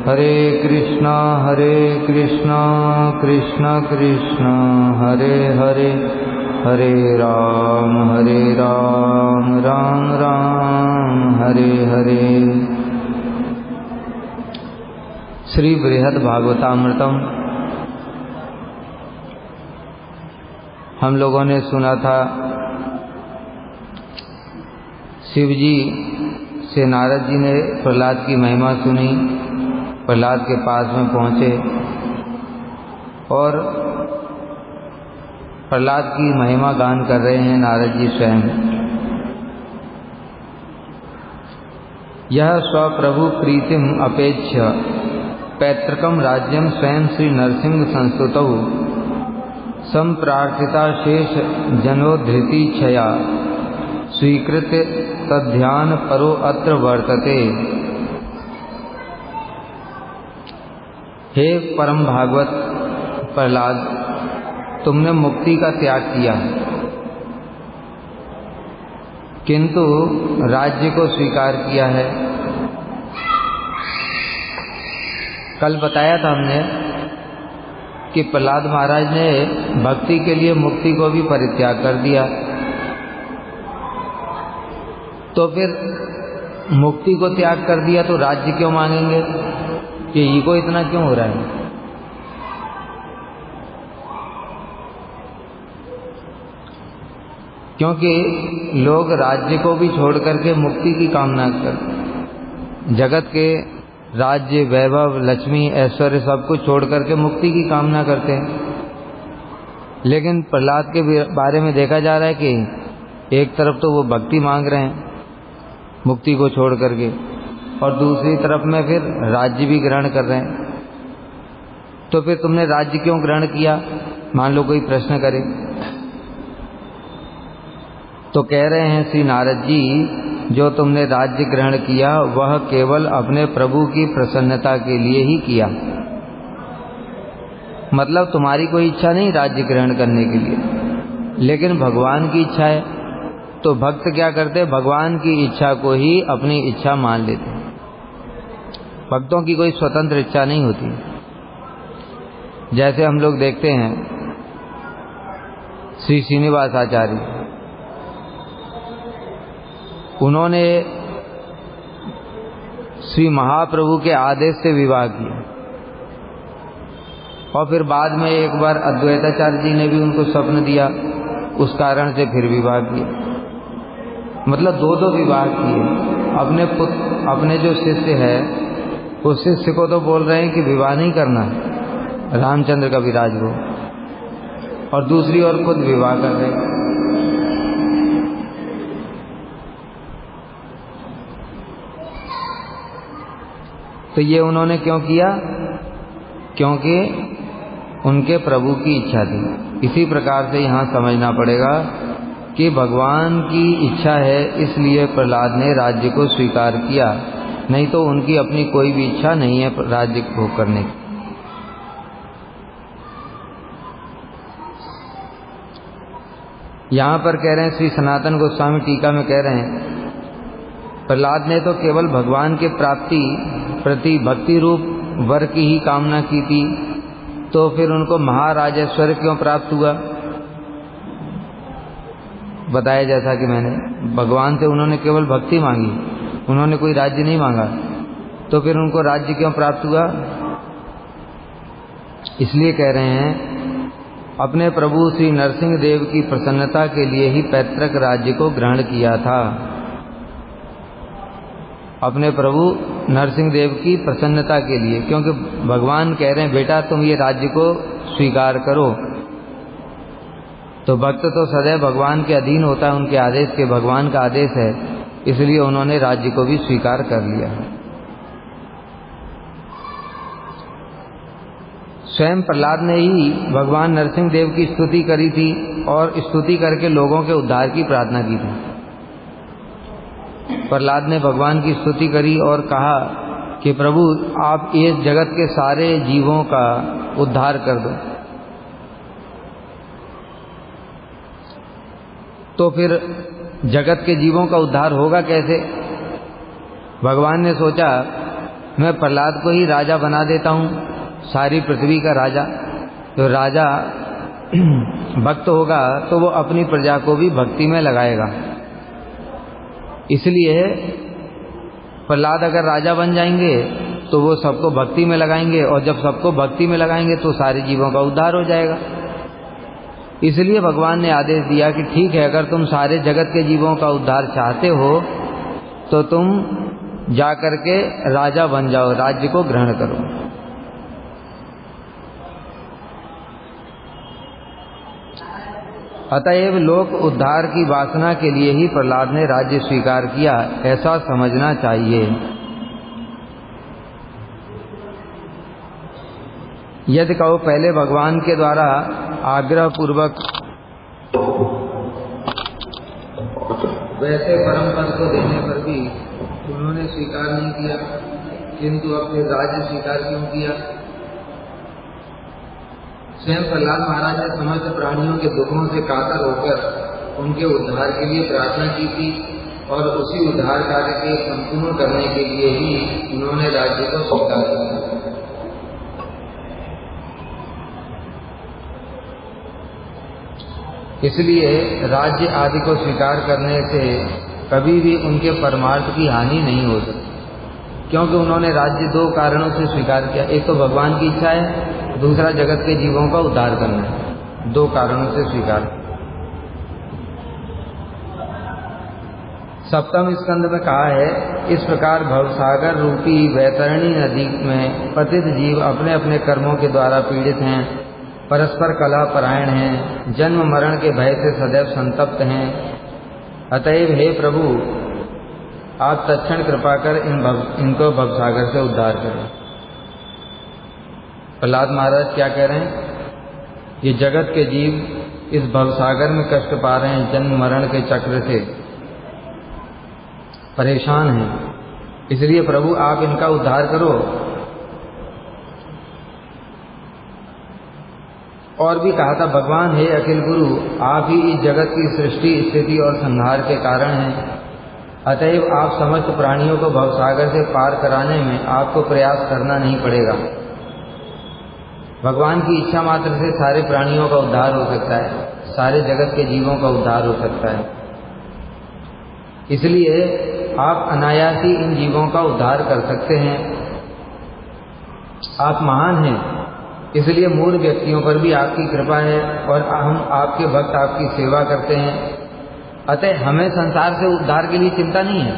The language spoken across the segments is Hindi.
हरे कृष्णा कृष्ण कृष्ण हरे हरे, हरे राम राम राम हरे हरे। श्री बृहद भागवतामृतम हम लोगों ने सुना था। शिव जी से नारद जी ने प्रहलाद की महिमा सुनी, प्रहलाद के पास में पहुँचे और प्रहलाद की महिमा गान कर रहे हैं नारद जी स्वयं। यह स्वप्रभु प्रीतिम अपेक्ष्य पैतृकम राज्यम स्वयं श्री नरसिंह संस्तुतौ संप्रार्थिता शेष जनोद्धृति क्षया स्वीकृत्य तद्ध्यान परो अत्र वर्तते। हे परम भागवत प्रहलाद, तुमने मुक्ति का त्याग किया किंतु राज्य को स्वीकार किया है। कल बताया था हमने कि प्रहलाद महाराज ने भक्ति के लिए मुक्ति को भी परित्याग कर दिया, तो फिर मुक्ति को त्याग कर दिया तो राज्य क्यों मांगेंगे? ये ईगो इतना क्यों हो रहा है? क्योंकि लोग राज्य को भी छोड़ करके मुक्ति की कामना करते, जगत के राज्य वैभव लक्ष्मी ऐश्वर्य सब कुछ छोड़ करके मुक्ति की कामना करते हैं। लेकिन प्रहलाद के बारे में देखा जा रहा है कि एक तरफ तो वो भक्ति मांग रहे हैं मुक्ति को छोड़ करके, और दूसरी तरफ में फिर राज्य भी ग्रहण कर रहे हैं। तो फिर तुमने राज्य क्यों ग्रहण किया? मान लो कोई प्रश्न करे तो कह रहे हैं श्री नारद जी, जो तुमने राज्य ग्रहण किया वह केवल अपने प्रभु की प्रसन्नता के लिए ही किया। मतलब तुम्हारी कोई इच्छा नहीं राज्य ग्रहण करने के लिए, लेकिन भगवान की इच्छा है। तो भक्त क्या करते? भगवान की इच्छा को ही अपनी इच्छा मान लेते। भक्तों की कोई स्वतंत्र इच्छा नहीं होती। जैसे हम लोग देखते हैं श्री श्रीनिवास आचार्य, उन्होंने श्री महाप्रभु के आदेश से विवाह किया और फिर बाद में एक बार अद्वैताचार्य जी ने भी उनको स्वप्न दिया, उस कारण से फिर विवाह किया। मतलब दो विवाह किए। अपने जो शिष्य है उस शिष्य को तो बोल रहे हैं कि विवाह नहीं करना, रामचंद्र का विराज हो, और दूसरी ओर खुद विवाह कर रहे हैं। तो ये उन्होंने क्यों किया? क्योंकि उनके प्रभु की इच्छा थी। इसी प्रकार से यहाँ समझना पड़ेगा कि भगवान की इच्छा है, इसलिए प्रहलाद ने राज्य को स्वीकार किया, नहीं तो उनकी अपनी कोई भी इच्छा नहीं है राज्य भोग करने की। यहाँ पर कह रहे हैं श्री सनातन गोस्वामी टीका में कह रहे हैं, प्रहलाद ने तो केवल भगवान के प्राप्ति प्रति भक्ति रूप वर की ही कामना की थी, तो फिर उनको महाराजेश्वर क्यों प्राप्त हुआ? बताया जैसा कि मैंने, भगवान से उन्होंने केवल भक्ति मांगी, उन्होंने कोई राज्य नहीं मांगा, तो फिर उनको राज्य क्यों प्राप्त हुआ? इसलिए कह रहे हैं अपने प्रभु श्री नरसिंह देव की प्रसन्नता के लिए ही पैतृक राज्य को ग्रहण किया था। अपने प्रभु नरसिंह देव की प्रसन्नता के लिए, क्योंकि भगवान कह रहे हैं बेटा तुम ये राज्य को स्वीकार करो। तो भक्त तो सदैव भगवान के अधीन होता है, उनके आदेश के, भगवान का आदेश है, इसलिए उन्होंने राज्य को भी स्वीकार कर लिया। स्वयं प्रहलाद ने ही भगवान नरसिंह देव की स्तुति करी थी और स्तुति करके लोगों के उद्धार की प्रार्थना की थी। प्रहलाद ने भगवान की स्तुति करी और कहा कि प्रभु आप इस जगत के सारे जीवों का उद्धार कर दो। तो फिर जगत के जीवों का उद्धार होगा कैसे? भगवान ने सोचा मैं प्रहलाद को ही राजा बना देता हूँ, सारी पृथ्वी का राजा। तो राजा भक्त होगा तो वो अपनी प्रजा को भी भक्ति में लगाएगा। इसलिए प्रहलाद अगर राजा बन जाएंगे तो वो सबको भक्ति में लगाएंगे, और जब सबको भक्ति में लगाएंगे तो सारे जीवों का उद्धार हो जाएगा। इसलिए भगवान ने आदेश दिया कि ठीक है, अगर तुम सारे जगत के जीवों का उद्धार चाहते हो तो तुम जाकर के राजा बन जाओ, राज्य को ग्रहण करो। अतएव लोक उद्धार की वासना के लिए ही प्रहलाद ने राज्य स्वीकार किया, ऐसा समझना चाहिए। यदि कहो पहले भगवान के द्वारा आग्रह पूर्वक वैसे परम पद को देने पर भी उन्होंने स्वीकार नहीं किया, किंतु अब फिर राज्य स्वीकार क्यों किया? स्वयं प्रहलाद महाराज ने समस्त प्राणियों के दुखों से कातर होकर उनके उद्धार के लिए प्रार्थना की थी, और उसी उद्धार कार्य के संपूर्ण करने के लिए ही उन्होंने राज्य को स्वीकार किया। इसलिए राज्य आदि को स्वीकार करने से कभी भी उनके परमार्थ की हानि नहीं हो सकती, क्योंकि उन्होंने राज्य दो कारणों से स्वीकार किया। एक तो भगवान की इच्छा है, दूसरा जगत के जीवों का उद्धार करना है। दो कारणों से स्वीकार। सप्तम स्कंद में कहा है, इस प्रकार भवसागर रूपी वैतरणी नदी में पतित जीव अपने अपने कर्मों के द्वारा पीड़ित हैं, परस्पर कलह परायण हैं, जन्म मरण के भय से सदैव संतप्त हैं। अतएव हे प्रभु, आप तत्क्षण कृपा कर इनको भवसागर से उद्धार करें। प्रहलाद महाराज क्या कह रहे हैं? ये जगत के जीव इस भवसागर में कष्ट पा रहे हैं, जन्म मरण के चक्र से परेशान हैं, इसलिए प्रभु आप इनका उद्धार करो। और भी कहा था, भगवान हे अखिल गुरु, आप ही इस जगत की सृष्टि स्थिति और संहार के कारण हैं, अतएव आप समस्त प्राणियों को भवसागर से पार कराने में आपको प्रयास करना नहीं पड़ेगा। भगवान की इच्छा मात्र से सारे प्राणियों का उद्धार हो सकता है, सारे जगत के जीवों का उद्धार हो सकता है। इसलिए आप अनायास ही इन जीवों का उद्धार कर सकते हैं। आप महान हैं, इसलिए मूढ़ व्यक्तियों पर भी आपकी कृपा है, और हम आपके भक्त आपकी सेवा करते हैं। अतः हमें संसार से उद्धार के लिए चिंता नहीं है,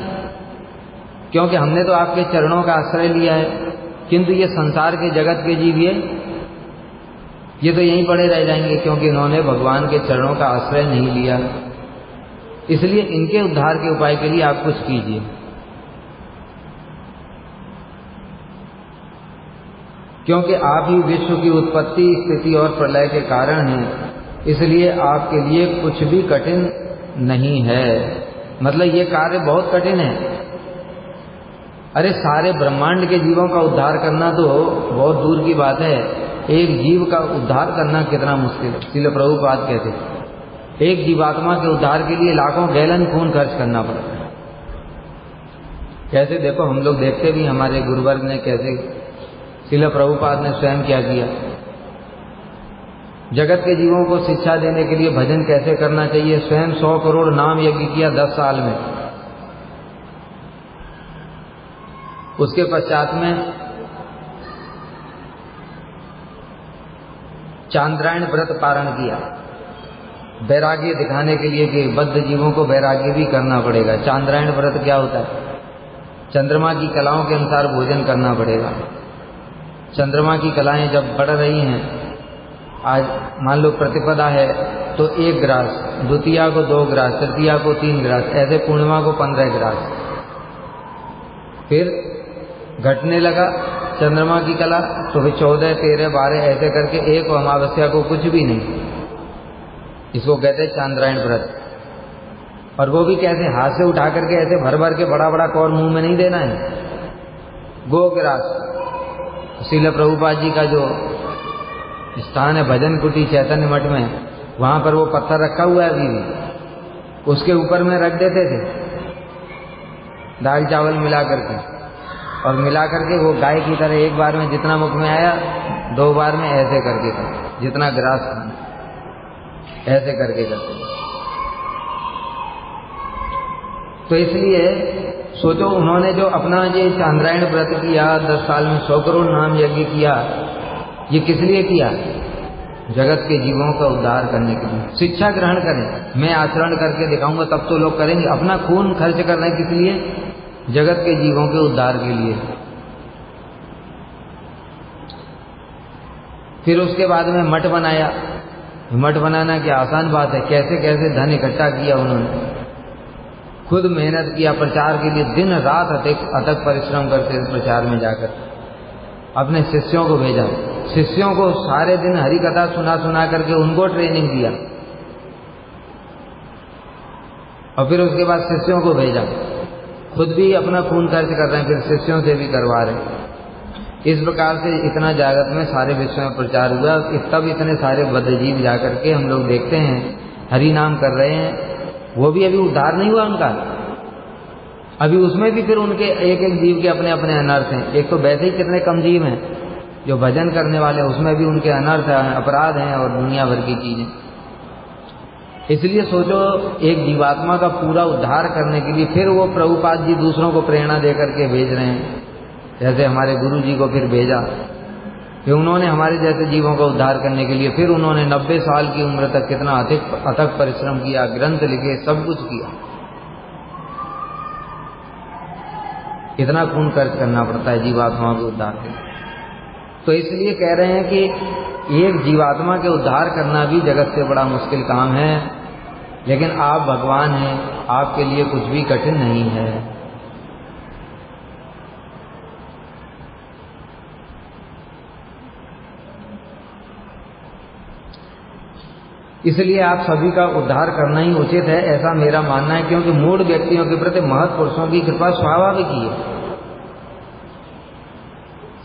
क्योंकि हमने तो आपके चरणों का आश्रय लिया है। किंतु ये संसार के जगत के जीव ये तो यहीं पड़े रह जाएंगे, क्योंकि इन्होंने भगवान के चरणों का आश्रय नहीं लिया। इसलिए इनके उद्धार के उपाय के लिए आप कुछ कीजिए। क्योंकि आप ही विश्व की उत्पत्ति, स्थिति और प्रलय के कारण हैं, इसलिए आपके लिए कुछ भी कठिन नहीं है। मतलब ये कार्य बहुत कठिन है। अरे सारे ब्रह्मांड के जीवों का उद्धार करना तो बहुत दूर की बात है, एक जीव का उद्धार करना कितना मुश्किल है। श्रील प्रभुपाद कहते हैं, एक जीवात्मा के उद्धार के लिए लाखों गैलन खून खर्च करना पड़ता है। कैसे देखो, हम लोग देखते भी, हमारे गुरुवर्ग ने कैसे, श्रील प्रभुपाद ने स्वयं क्या किया। जगत के जीवों को शिक्षा देने के लिए भजन कैसे करना चाहिए, स्वयं 100 करोड़ नाम यज्ञ किया 10 साल में। उसके पश्चात में चांद्रायण व्रत पारण किया, वैराग्य दिखाने के लिए कि बद्ध जीवों को वैराग्य भी करना पड़ेगा। चांद्रायण व्रत क्या होता है? चंद्रमा की कलाओं के अनुसार भोजन करना पड़ेगा। चंद्रमा की कलाएं जब बढ़ रही हैं, आज मान लो प्रतिपदा है तो 1 ग्रास, द्वितीया को 2 ग्रास, तृतीया को 3 ग्रास, ऐसे पूर्णिमा को 15 ग्रास। फिर घटने लगा चंद्रमा की कला तो फिर 14, 13, 12 ऐसे करके एक अमावस्या को कुछ भी नहीं। इसको कहते हैं चांद्रायण व्रत। और वो भी कैसे, हाथ से उठा करके ऐसे भर भर के बड़ा बड़ा कौर मुंह में नहीं देना है। गोग्रास, श्रील प्रभुपाद जी का जो स्थान है भजन कुटी चैतन्य मठ में, वहां पर वो पत्थर रखा हुआ है अभी भी, उसके ऊपर में रख देते थे दाल चावल मिला करके, और मिला करके वो गाय की तरह एक बार में जितना मुख में आया 2 बार में ऐसे करके जितना ग्रास खाना ऐसे करके करते। तो इसलिए सोचो उन्होंने जो अपना ये चांद्रायण व्रत किया, 10 साल में 100 करोड़ नाम यज्ञ किया, ये किस लिए किया? जगत के जीवों का उद्धार करने के लिए। शिक्षा ग्रहण करें, मैं आचरण करके दिखाऊंगा तब तो लोग करेंगे। अपना खून खर्च कर रहे हैं किस लिए? जगत के जीवों के उद्धार के लिए। फिर उसके बाद में मठ बनाया। मठ बनाना क्या आसान बात है, कैसे कैसे धन इकट्ठा किया उन्होंने, खुद मेहनत किया प्रचार के लिए, दिन रात अथक परिश्रम करते प्रचार में जाकर, अपने शिष्यों को भेजा, शिष्यों को सारे दिन हरि कथा सुना सुना करके उनको ट्रेनिंग दिया, और फिर उसके बाद शिष्यों को भेजा, खुद भी अपना खून खर्च कर रहे हैं, फिर शिष्यों से भी करवा रहे हैं। इस प्रकार से इतना जगत में सारे विश्व में प्रचार हुआ। तब इतने सारे बद्धजीव जाकर के हम लोग देखते हैं हरि नाम कर रहे हैं, वो भी अभी उद्धार नहीं हुआ उनका, अभी उसमें भी फिर उनके एक एक जीव के अपने अपने अनर्थ हैं। एक तो वैसे ही कितने कम जीव हैं जो भजन करने वाले, उसमें भी उनके अनर्थ हैं, अपराध हैं और दुनिया भर की चीजें। इसलिए सोचो एक जीवात्मा का पूरा उद्धार करने के लिए फिर वो प्रभुपाद जी दूसरों को प्रेरणा दे करके भेज रहे हैं, जैसे हमारे गुरु जी को फिर भेजा, फिर उन्होंने हमारे जैसे जीवों का उद्धार करने के लिए फिर उन्होंने 90 साल की उम्र तक कितना अथक परिश्रम किया, ग्रंथ लिखे, सब कुछ किया। कितना खून खर्च करना पड़ता है जीवात्माओं के उद्धार के लिए। तो इसलिए कह रहे हैं कि एक जीवात्मा के उद्धार करना भी जगत से बड़ा मुश्किल काम है, लेकिन आप भगवान हैं, आपके लिए कुछ भी कठिन नहीं है। इसलिए आप सभी का उद्धार करना ही उचित है, ऐसा मेरा मानना है, क्योंकि मूढ़ व्यक्तियों के प्रति महत् पुरुषों की कृपा स्वाभाविक ही है।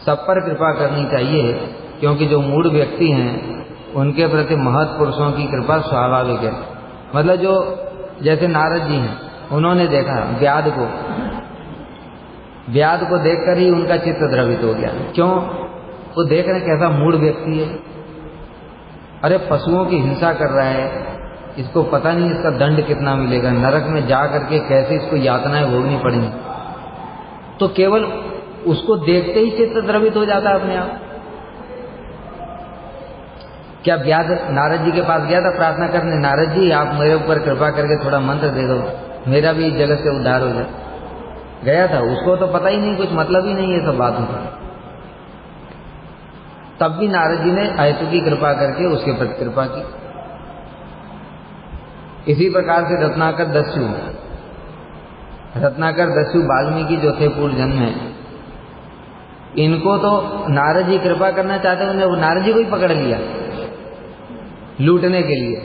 सब पर कृपा करनी चाहिए, क्योंकि जो मूढ़ व्यक्ति हैं उनके प्रति महत् पुरुषों की कृपा स्वाभाविक है। मतलब जो जैसे नारद जी हैं, उन्होंने देखा व्याध को देखकर ही उनका चित्त द्रवित हो गया। क्यों? वो देख रहे कैसा मूढ़ व्यक्ति है, अरे पशुओं की हिंसा कर रहा है, इसको पता नहीं इसका दंड कितना मिलेगा, नरक में जा करके कैसे इसको यातनाएं भोगनी पड़ेंगी। तो केवल उसको देखते ही चित्त द्रवित हो जाता है अपने आप। क्या व्याध नारद जी के पास गया था प्रार्थना करने, नारद जी आप मेरे ऊपर कृपा करके थोड़ा मंत्र दे दो, मेरा भी जगत से उद्धार हो जाए? गया था? उसको तो पता ही नहीं, कुछ मतलब ही नहीं है सब बातों का। तब भी नारद जी ने अहेतु की कृपा करके उसके प्रति कृपा की। इसी प्रकार से रत्नाकर दस्यु वाल्मीकि जो थे पूर्व जन्म में, इनको तो नारद जी कृपा करना चाहते हैं, उन्हें नारद जी को ही पकड़ लिया लूटने के लिए।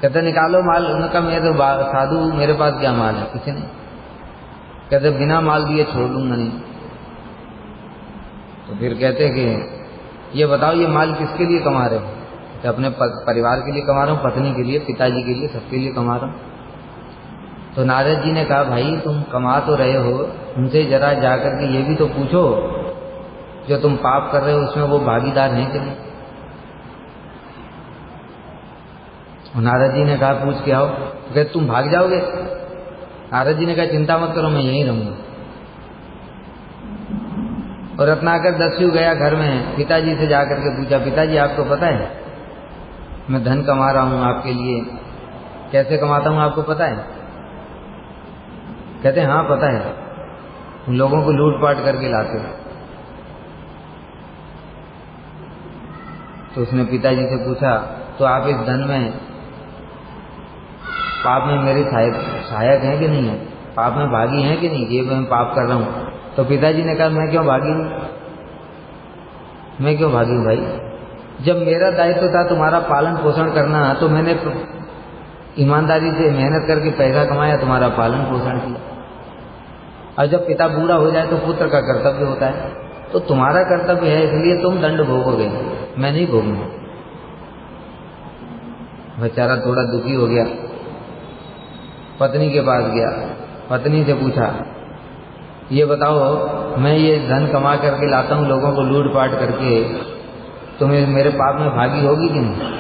कहते निकालो माल, उनका मेरे साधु मेरे पास क्या माल है, कुछ नहीं। कहते बिना माल दिए छोड़ लूंगा नहीं। तो फिर कहते कि ये बताओ ये माल किसके लिए कमा रहे हो? तो अपने परिवार के लिए कमा रहा हूँ, पत्नी के लिए, पिताजी के लिए, सबके लिए कमा रहा हूँ। तो नारद जी ने कहा भाई तुम कमा तो रहे हो, उनसे जरा जाकर के ये भी तो पूछो जो तुम पाप कर रहे हो उसमें वो भागीदार हैं कि नहीं। नारद जी ने कहा पूछ के आओ। तो कहते तुम भाग जाओगे? नारद जी ने कहा चिंता मत करो, मैं यहीं रहूंगा। और रत्नाकर दस्यु गया घर में, पिताजी से जाकर के पूछा पिताजी आपको पता है मैं धन कमा रहा हूं आपके लिए, कैसे कमाता हूं आपको पता है? कहते हाँ पता है, उन लोगों को लूटपाट करके लाते। तो उसने पिताजी से पूछा तो आप इस धन में पाप में मेरे सहायक हैं कि नहीं है, पाप में भागी हैं कि नहीं, ये मैं पाप कर रहा हूं। तो पिताजी ने कहा मैं क्यों भागी हूं, मैं क्यों भागी हूं भाई, जब मेरा दायित्व था तुम्हारा पालन पोषण करना तो मैंने ईमानदारी से मेहनत करके पैसा कमाया, तुम्हारा पालन पोषण किया। और जब पिता बूढ़ा हो जाए तो पुत्र का कर्तव्य होता है, तो तुम्हारा कर्तव्य है इसलिए तुम दंड भोगोगे, मैं नहीं भोगूंगा। बेचारा थोड़ा दुखी हो गया, पत्नी के पास गया, पत्नी से पूछा ये बताओ, मैं ये धन कमा करके लाता हूँ लोगों को लूट पाट करके, तुम्हें मेरे पाप में भागी होगी कि नहीं?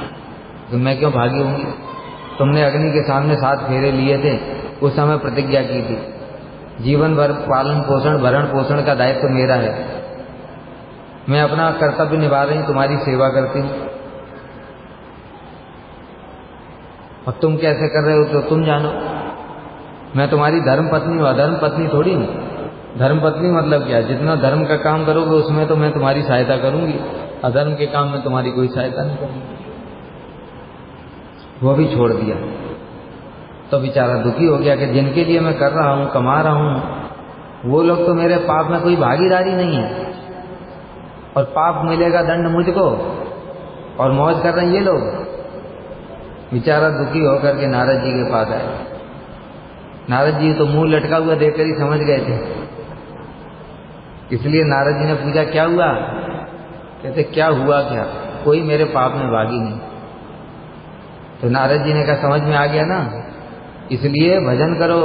तो मैं क्यों भागी होंगी? तुमने अग्नि के सामने 7 फेरे लिए थे, उस समय प्रतिज्ञा की थी जीवन भर पालन पोषण भरण पोषण का दायित्व मेरा है, मैं अपना कर्तव्य निभा रही हूँ, तुम्हारी सेवा करती हूँ। और तुम कैसे कर रहे हो तो तुम जानो। मैं तुम्हारी धर्म पत्नी हूँ, अधर्म पत्नी थोड़ी हूँ। धर्म पत्नी मतलब क्या? जितना धर्म का काम करोगे उसमें तो मैं तुम्हारी सहायता करूंगी, अधर्म के काम में तुम्हारी कोई सहायता नहीं करूंगी। वो भी छोड़ दिया तो बेचारा दुखी हो गया कि जिनके लिए मैं कर रहा हूँ, कमा रहा हूँ, वो लोग तो मेरे पाप में कोई भागीदारी नहीं है, और पाप मिलेगा दंड मुझको, और मौज कर रहे हैं ये लोग। बेचारा दुखी होकर के नारद जी के पास आए। नारद जी तो मुंह लटका हुआ देखकर ही समझ गए थे, इसलिए नारद जी ने पूछा क्या हुआ? कहते क्या हुआ क्या, कोई मेरे पाप में भागी नहीं। तो नारद जी ने कहा समझ में आ गया ना, इसलिए भजन करो।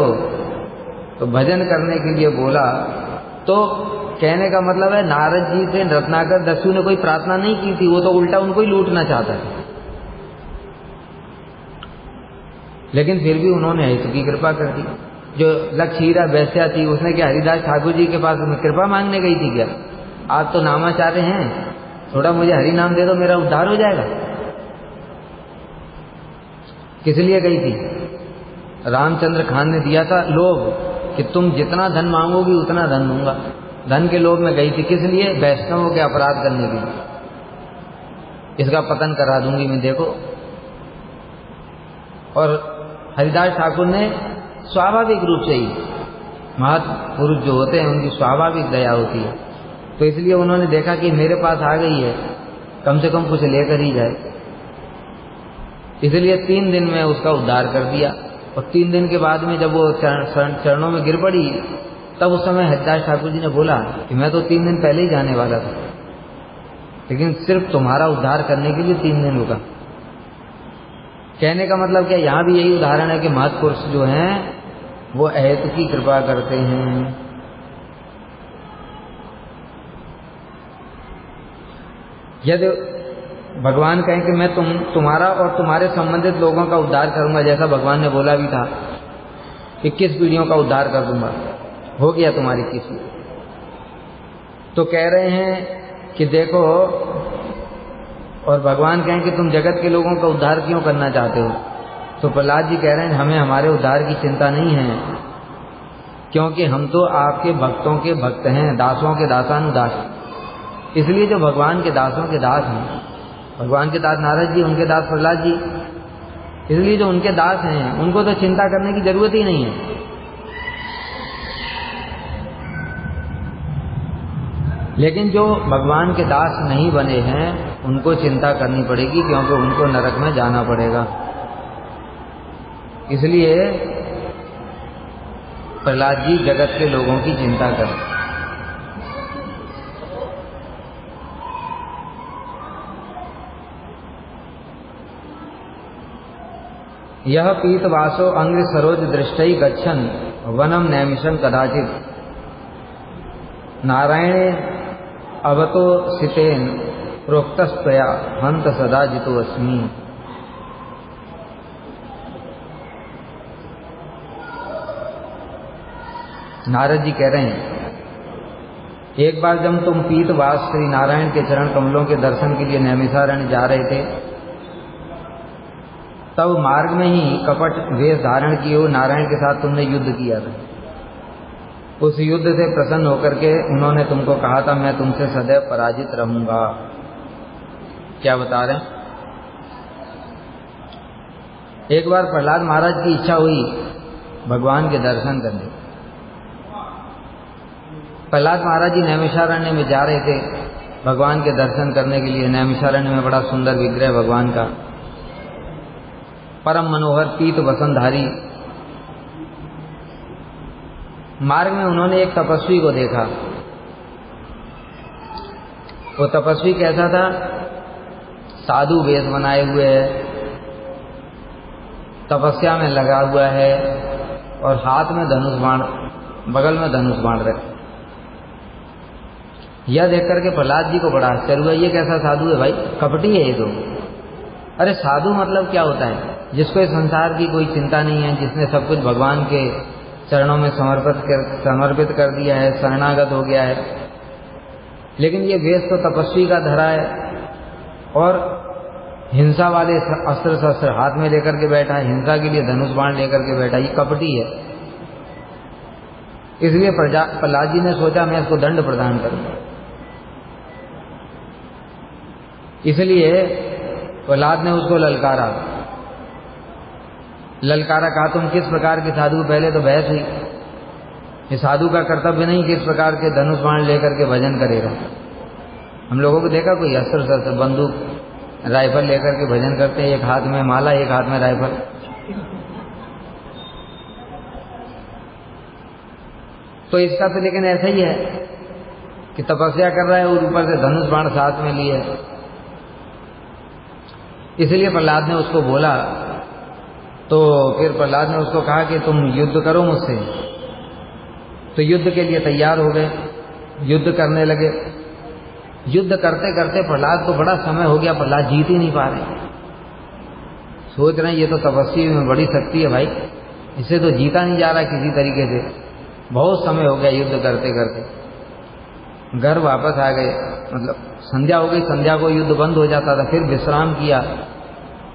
तो भजन करने के लिए बोला। तो कहने का मतलब है नारद जी से रत्नाकर दस्यु ने कोई प्रार्थना नहीं की थी, वो तो उल्टा उनको ही लूटना चाहता था। लेकिन फिर भी उन्होंने हेतु की कृपा कर दी। जो लक्षहीरा वैश्या थी उसने क्या हरिदास ठाकुर जी के पास कृपा मांगने गई थी क्या? आप तो नामाचार्य हैं, थोड़ा मुझे हरि नाम दे दो, मेरा उद्धार हो जाएगा। किस लिए गई थी? रामचंद्र खान ने दिया था लोभ कि तुम जितना धन मांगोगी उतना धन दूंगा। धन के लोभ में गई थी। किस लिए? वैष्णवों के अपराध करने के लिए, इसका पतन करा दूंगी मैं, देखो। और हरिदास ठाकुर ने स्वाभाविक रूप से ही, महापुरुष जो होते हैं उनकी स्वाभाविक दया होती है, तो इसलिए उन्होंने देखा कि मेरे पास आ गई है, कम से कम कुछ लेकर ही जाए, इसलिए 3 दिन में उसका उद्धार कर दिया। और 3 दिन के बाद में जब वो चरणों में गिर पड़ी, तब उस समय हरिदास ठाकुर जी ने बोला कि मैं तो 3 दिन पहले ही जाने वाला था, लेकिन सिर्फ तुम्हारा उद्धार करने के लिए 3 दिन रुका। कहने का मतलब क्या? यहाँ भी यही उदाहरण है कि महत्पुरुष जो हैं वो अहेतु की कृपा करते हैं। यदि भगवान कहें कि मैं तुम्हारा और तुम्हारे संबंधित लोगों का उद्धार करूंगा, जैसा भगवान ने बोला भी था कि 21 पीढ़ियों का उद्धार कर दूंगा, हो गया तुम्हारी 21 पीढ़ी। तो कह रहे हैं कि देखो, और भगवान कहें कि तुम जगत के लोगों का उद्धार क्यों करना चाहते हो? तो प्रहलाद जी कह रहे हैं हमें हमारे उद्धार की चिंता नहीं है, क्योंकि हम तो आपके भक्तों के भक्त हैं, दासों के दासानुदास। इसलिए जो भगवान के दासों के दास हैं, भगवान के दास नारद जी, उनके दास प्रहलाद जी, इसलिए जो उनके दास हैं उनको तो चिंता करने की जरूरत ही नहीं है। लेकिन जो भगवान के दास नहीं बने हैं उनको चिंता करनी पड़ेगी, क्योंकि उनको नरक में जाना पड़ेगा। इसलिए प्रहलाद जी जगत के लोगों की चिंता करें। यह पीतवासो अंग्र सरोज दृष्टि गच्छन वनम नैमिषं कदाचित नारायणे अवतो सितेन प्रोक्तस्तया हंत सदा जितो अस्मि। नारद जी कह रहे हैं एक बार जब तुम पीतवास श्री नारायण के चरण कमलों के दर्शन के लिए नैमिषारण्य जा रहे थे, तब मार्ग में ही कपट वेश धारण किए हुए नारायण के साथ तुमने युद्ध किया था। उस युद्ध से प्रसन्न होकर के उन्होंने तुमको कहा था मैं तुमसे सदैव पराजित रहूंगा। क्या बता रहे हैं? एक बार प्रहलाद महाराज की इच्छा हुई भगवान के दर्शन करने। प्रहलाद महाराज जी नैमिषारण्य में जा रहे थे भगवान के दर्शन करने के लिए। नैमिषारण्य में बड़ा सुंदर विग्रह भगवान का, परम मनोहर पीत वसनधारी। मार्ग में उन्होंने एक तपस्वी को देखा। वो तपस्वी कैसा था? साधु वेश बनाए हुए है, तपस्या में लगा हुआ है और हाथ में धनुष बाण, बगल में धनुष बाण रखे। यह देख करके प्रहलाद जी को बड़ा आश्चर्य हुआ, ये कैसा साधु है भाई, कपटी है ये तो। अरे साधु मतलब क्या होता है? जिसको इस संसार की कोई चिंता नहीं है, जिसने सब कुछ भगवान के चरणों में समर्पित कर दिया है, शरणागत हो गया है। लेकिन ये वेश तो तपस्वी का धरा है और हिंसा वाले अस्त्र शस्त्र हाथ में लेकर के बैठा है, हिंसा के लिए धनुष बाण लेकर के बैठा, ये कपटी है। इसलिए प्रहलाद जी ने सोचा मैं इसको दंड प्रदान करूंगा। इसलिए प्रहलाद ने उसको ललकारा, कहा तुम किस प्रकार के साधु? पहले तो बहस हुई, ये साधु का कर्तव्य नहीं किस प्रकार के धनुष बाण लेकर के भजन करेगा। हम लोगों को देखा कोई अस्त्र शस्त्र बंदूक राइफल लेकर के भजन करते हैं, एक हाथ में माला एक हाथ में राइफल। तो इसका तो लेकिन ऐसा ही है कि तपस्या कर रहा है और ऊपर से धनुष बाण साथ में लिए। इसलिए प्रहलाद ने उसको बोला, तो फिर प्रहलाद ने उसको कहा कि तुम युद्ध करो मुझसे। तो युद्ध के लिए तैयार हो गए, युद्ध करने लगे। युद्ध करते करते प्रहलाद को बड़ा समय हो गया, प्रहलाद जीत ही नहीं पा रहे। सोच रहे हैं ये तो तपस्वी में बड़ी शक्ति है भाई, इसे तो जीता नहीं जा रहा किसी तरीके से। बहुत समय हो गया युद्ध करते करते। घर वापस आ गए, मतलब संध्या हो गई, संध्या को युद्ध बंद हो जाता था। फिर विश्राम किया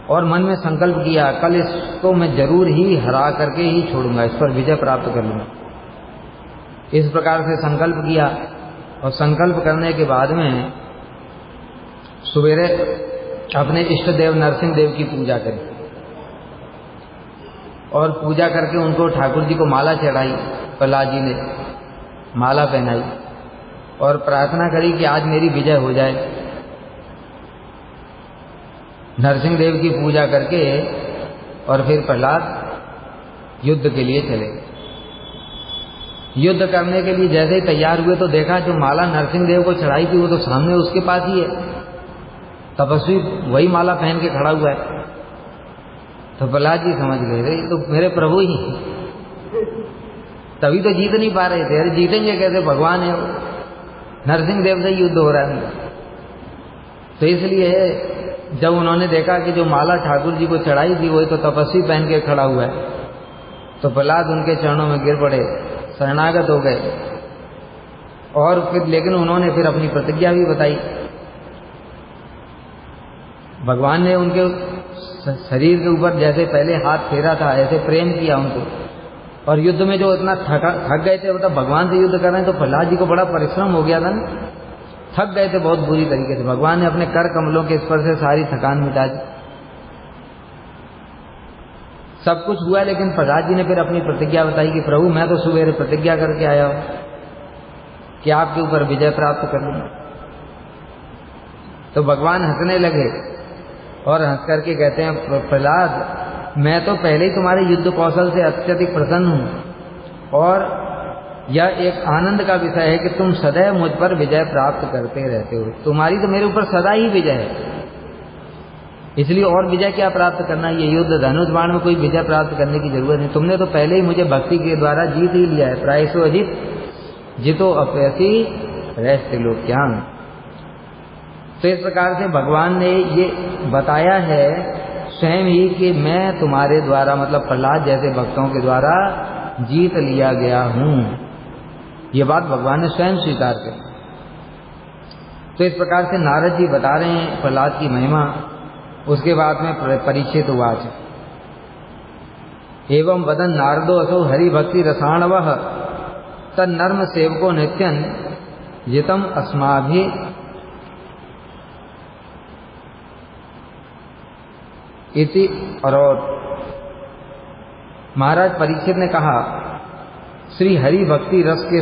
और मन में संकल्प किया कल इसको मैं जरूर ही हरा करके ही छोड़ूंगा, इस पर विजय प्राप्त कर लूंगा। इस प्रकार से संकल्प किया और संकल्प करने के बाद में सवेरे अपने इष्ट देव नरसिंह देव की पूजा करी और पूजा करके उनको ठाकुर जी को माला चढ़ाई। प्रहलाद जी ने माला पहनाई और प्रार्थना करी कि आज मेरी विजय हो जाए। नरसिंह देव की पूजा करके और फिर प्रहलाद युद्ध के लिए चले। युद्ध करने के लिए जैसे ही तैयार हुए तो देखा जो माला नरसिंह देव को चढ़ाई थी वो तो सामने उसके पास ही है, तपस्वी वही माला पहन के खड़ा हुआ है। तो प्रहलाद जी समझ गए ये तो मेरे प्रभु ही, तभी तो जीत नहीं पा रहे थे। अरे जीतेंगे कैसे, भगवान है वो, नरसिंह देव से युद्ध हो रहा है। तो इसलिए जब उन्होंने देखा कि जो माला ठाकुर जी को चढ़ाई थी वही तो तपस्वी पहन के खड़ा हुआ है, तो प्रहलाद उनके चरणों में गिर पड़े, शरणागत हो गए। और फिर लेकिन उन्होंने फिर अपनी प्रतिज्ञा भी बताई। भगवान ने उनके शरीर के ऊपर जैसे पहले हाथ फेरा था ऐसे प्रेम किया उनको। और युद्ध में जो इतना थक गए थे, मतलब भगवान से युद्ध कर रहे हैं, तो प्रहलाद जी को बड़ा परिश्रम हो गया था ना, थक गए थे बहुत बुरी तरीके से। भगवान ने अपने कर कमलों के स्पर्श से सारी थकान मिटा दी। सब कुछ हुआ, लेकिन प्रहलाद जी ने फिर अपनी प्रतिज्ञा बताई कि प्रभु मैं तो सुबह प्रतिज्ञा करके आया हूं कि आपके ऊपर विजय प्राप्त कर लूंगा। तो भगवान हंसने लगे और हंस करके कहते हैं प्रहलाद मैं तो पहले ही तुम्हारे युद्ध कौशल से अत्यधिक प्रसन्न हूं और यह एक आनंद का विषय है कि तुम सदैव मुझ पर विजय प्राप्त करते रहते हो। तुम्हारी तो मेरे ऊपर सदा ही विजय है, इसलिए और विजय क्या प्राप्त करना। ये युद्ध धनुष बाण में कोई विजय प्राप्त करने की जरूरत नहीं, तुमने तो पहले ही मुझे भक्ति के द्वारा जीत ही लिया है। प्रायसो अजित जितो अपयसी रहस्य लोक्याम। तो इस प्रकार से भगवान ने ये बताया है स्वयं ही कि मैं तुम्हारे द्वारा, मतलब प्रहलाद जैसे भक्तों के द्वारा जीत लिया गया हूं। ये बात भगवान ने स्वयं स्वीकार की। तो इस प्रकार से नारद जी बता रहे हैं प्रहलाद की महिमा। उसके बाद में परीक्षित उवाच एवं वदन नारदो असौ हरि भक्ति रसाणवः तन्नर्म सेवको नित्यं जितम अस्माभि इति। और महाराज परीक्षित ने कहा श्री हरि भक्ति रस के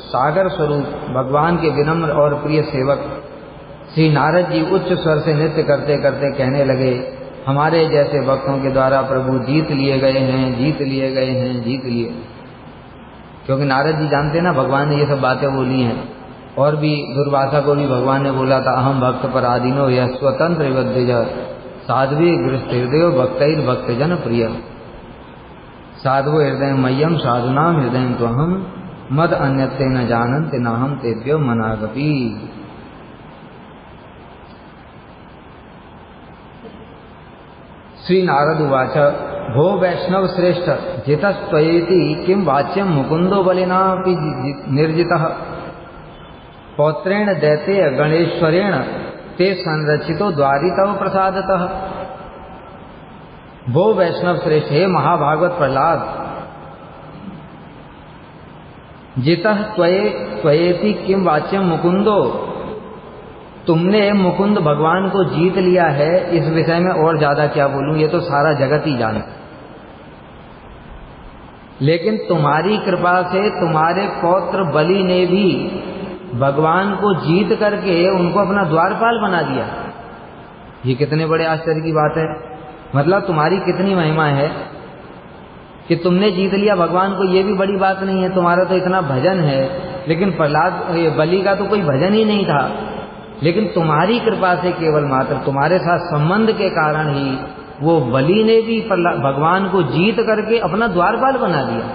सागर स्वरूप भगवान के विनम्र और प्रिय सेवक श्री नारद जी उच्च स्वर से नृत्य करते करते कहने लगे हमारे जैसे भक्तों के द्वारा प्रभु जीत लिए गए हैं, जीत लिए गए हैं, जीत लिए। क्योंकि नारद जी जानते ना भगवान ने ये सब बातें बोली हैं। और भी दुर्वासा को भी भगवान ने बोला था अहम भक्त पराधीनो यह स्वतंत्र विद्यज साध्वी गृहस्थ हृदय भक्तैर भक्तजन प्रिय साधु हृदय मय्यम साधुनाम हृदय तो हम मद अन्यते न जानन्ति नाहं तेभ्यो मनागपि। श्री नारद उवाच भो वैष्णव श्रेष्ठ जितस्त्वयेति किं वाच्यं मुकुंदो बलिनापि निर्जितः पौत्रेण दैतेय गणेश्वरेण ते संरचितो द्वारि तव प्रसादतः। भो वैष्णव श्रेष्ठ, हे महाभागवत प्रहलाद, जितः त्वयेति किं वाच्यं मुकुंदो, तुमने मुकुंद भगवान को जीत लिया है, इस विषय में और ज्यादा क्या बोलूं, ये तो सारा जगत ही जाने। लेकिन तुम्हारी कृपा से तुम्हारे पौत्र बलि ने भी भगवान को जीत करके उनको अपना द्वारपाल बना दिया। ये कितने बड़े आश्चर्य की बात है। मतलब तुम्हारी कितनी महिमा है कि तुमने जीत लिया भगवान को, ये भी बड़ी बात नहीं है। तुम्हारा तो इतना भजन है, लेकिन प्रहलाद बलि का तो कोई भजन ही नहीं था, लेकिन तुम्हारी कृपा से केवल मात्र तुम्हारे साथ संबंध के कारण ही वो बलि ने भी भगवान को जीत करके अपना द्वारपाल बना दिया।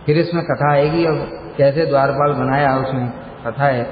फिर इसमें कथा आएगी, और कैसे द्वारपाल बनाया उसमें कथा है।